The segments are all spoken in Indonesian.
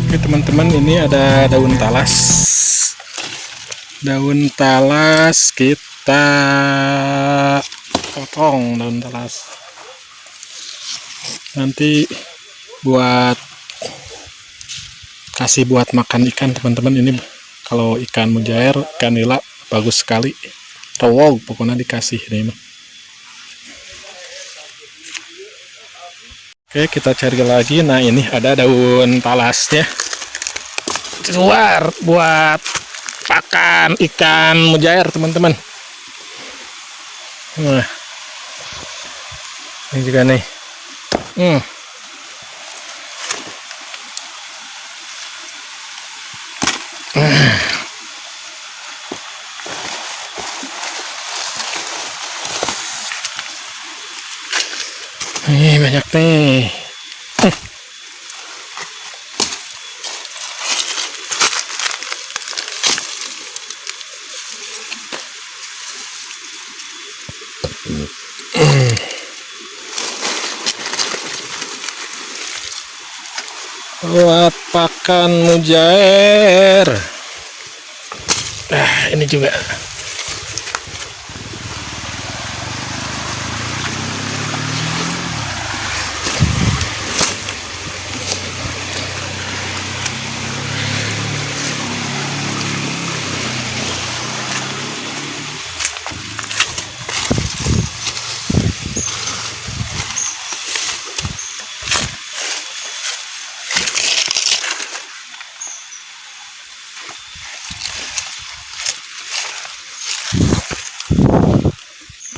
Oke teman-teman, ini ada daun talas. Daun talas kita potong, daun talas nanti buat kasih buat makan ikan teman-teman. Ini kalau ikan mujair, ikan nila bagus sekali, rowog pokoknya dikasih ini. Oke, kita cari lagi. Nah, ini ada daun talasnya. Keluar buat pakan ikan mujair, teman-teman. Nah, ini juga nih. Nih, banyak nih. Buat pakan mujair. Nah, ini juga.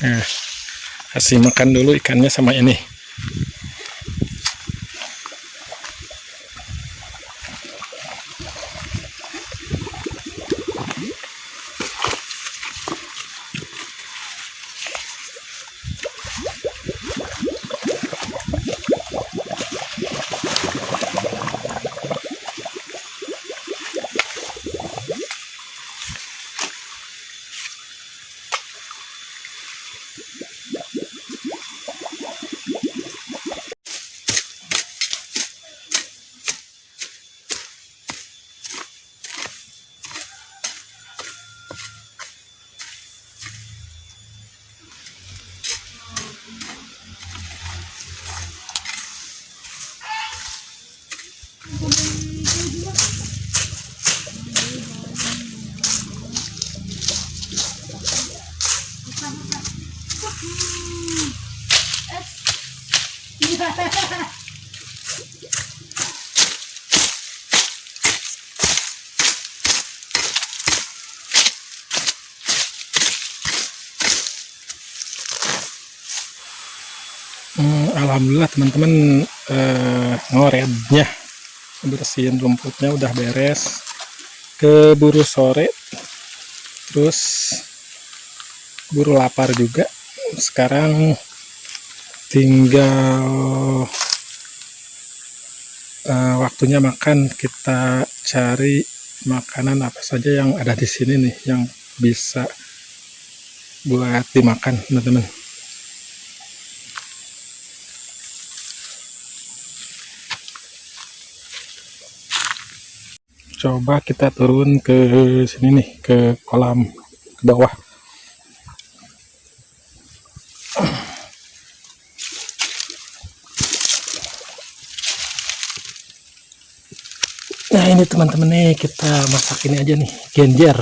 Nah, kasih makan dulu ikannya sama ini. Alhamdulillah teman-teman, ngorednya, bersihin rumputnya udah beres. Keburu sore, terus buru lapar juga. Sekarang tinggal waktunya makan. Kita cari makanan apa saja yang ada di sini nih yang bisa buat dimakan, teman-teman. Coba kita turun ke sini nih, ke kolam, ke bawah. Nah, ini teman-teman nih, kita masak ini aja nih, genjer.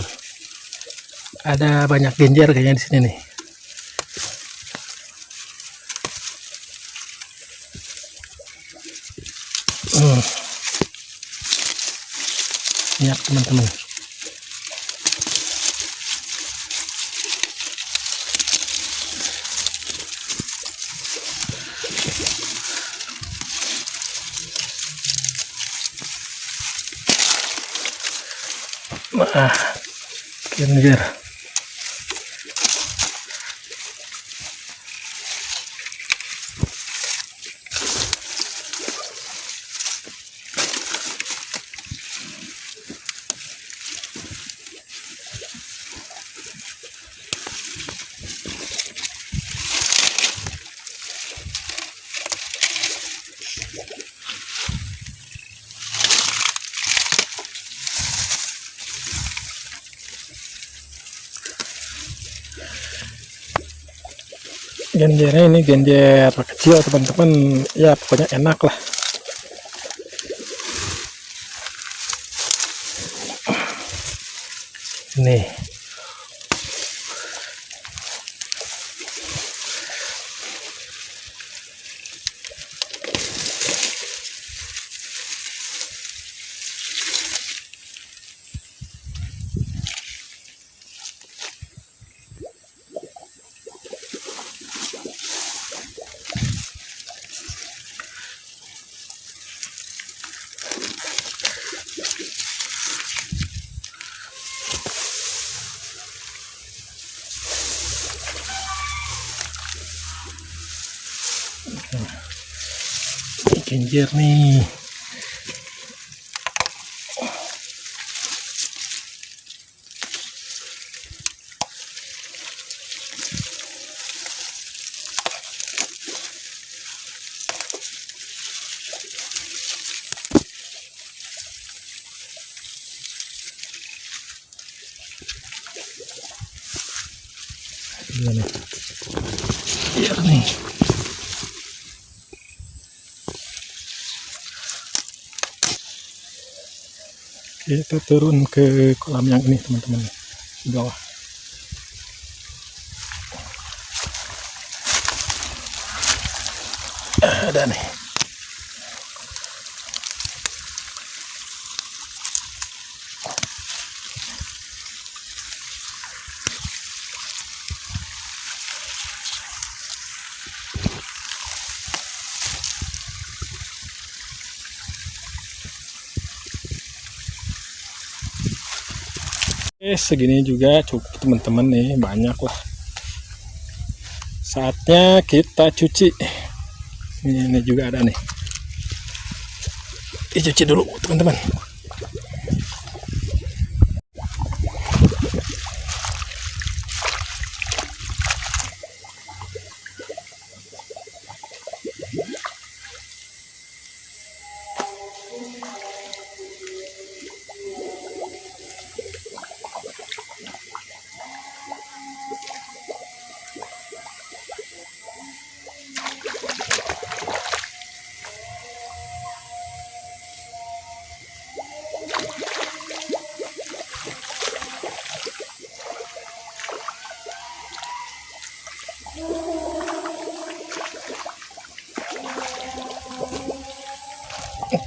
Ada banyak genjer kayaknya di sini nih. Banyak teman-teman. Nah, genjer. Genjernya ini genjer kecil teman-teman, ya pokoknya enak lah. Nih, genjer nih. Gimana? Biar nih. Kita turun ke kolam yang ini teman-teman, di bawah. Ada nih. Segini juga cukup teman-teman nih, banyak lah. Saatnya kita cuci. Ini juga ada nih. Dicuci dulu teman-teman.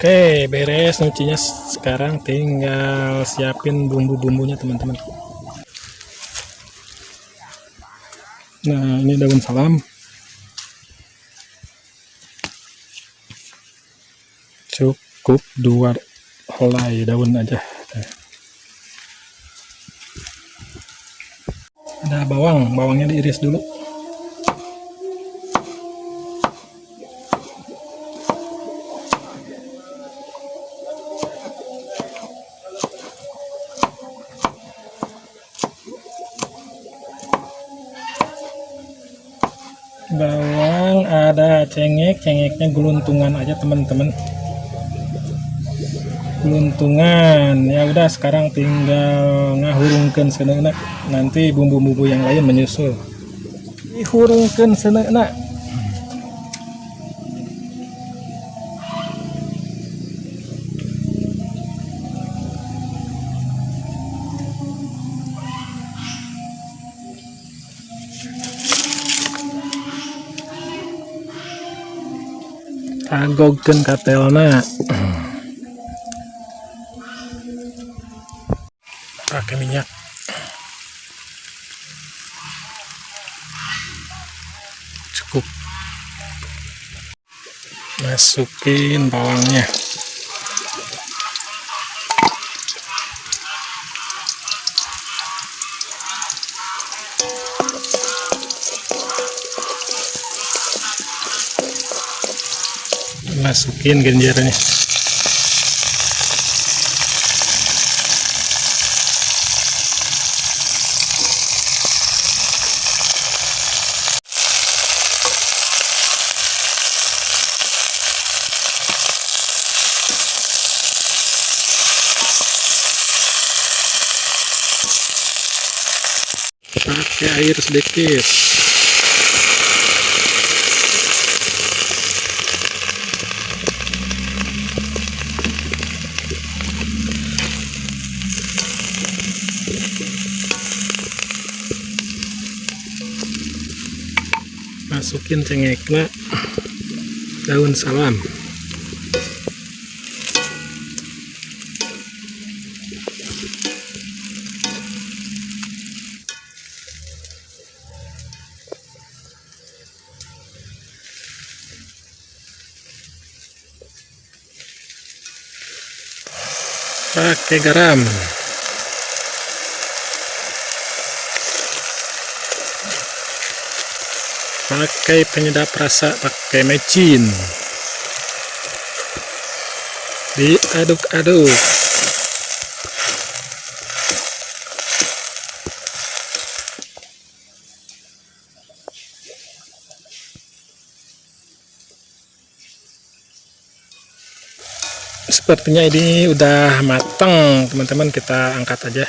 Oke, beres nyucinya. Sekarang tinggal siapin bumbu-bumbunya teman-teman. Nah, ini daun salam. Cukup 2 helai daun aja. Ada bawang, bawangnya diiris dulu. Bawang ada cengeknya geluntungan aja teman-teman, geluntungan. Ya udah, sekarang tinggal ngahurungkeun seuneu, nanti bumbu-bumbu yang lain menyusul. Dihurungkeun seuneu. Tagogkeun katelna. Pakai minyak. Cukup. Masukin bawangnya. masukin genjernya. Pakai air sedikit. Masukin cengekna daun salam. Pakai garam. Pakai penyedap rasa, pakai mecin. Diaduk-aduk. Sepertinya ini udah matang, teman-teman. Kita angkat aja.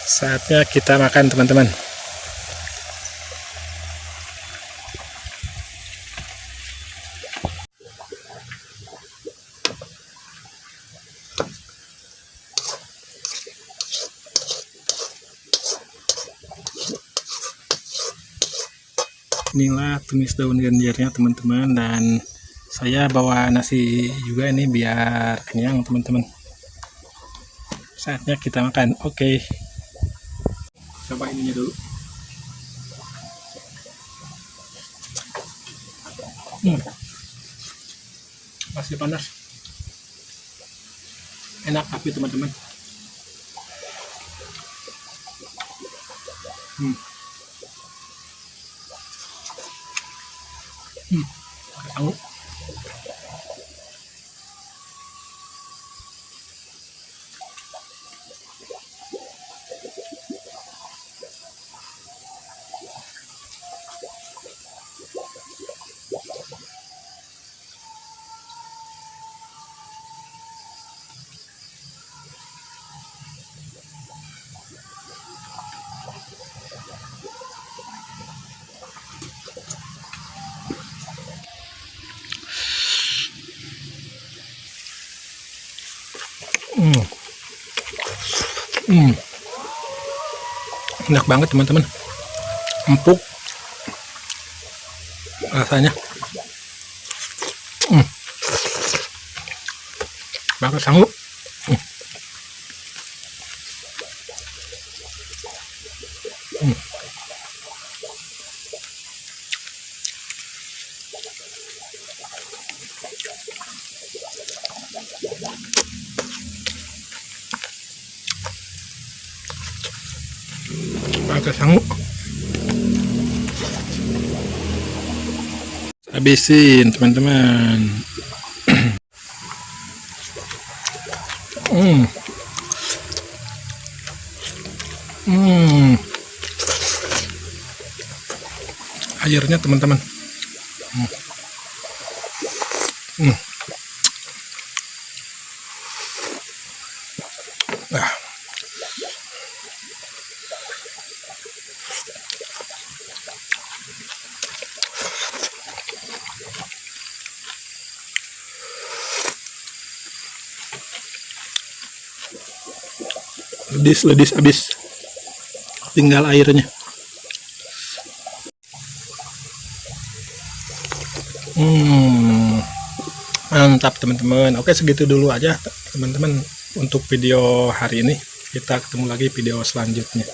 Saatnya kita makan, teman-teman. Inilah tumis daun genjernya, teman-teman, dan saya bawa nasi juga ini biar kenyang, teman-teman. Saatnya kita makan. Oke. Coba ininya dulu. Masih panas. Enak tapi, teman-teman. Tahu. Enak banget, teman-teman. Empuk rasanya. Bakal sanggup. Bakal sanggup. Habisin, teman-teman. Airnya, teman-teman. Ledis habis, tinggal airnya. Mantap, teman-teman. Oke, segitu dulu aja, teman-teman, untuk video hari ini. Kita ketemu lagi video selanjutnya.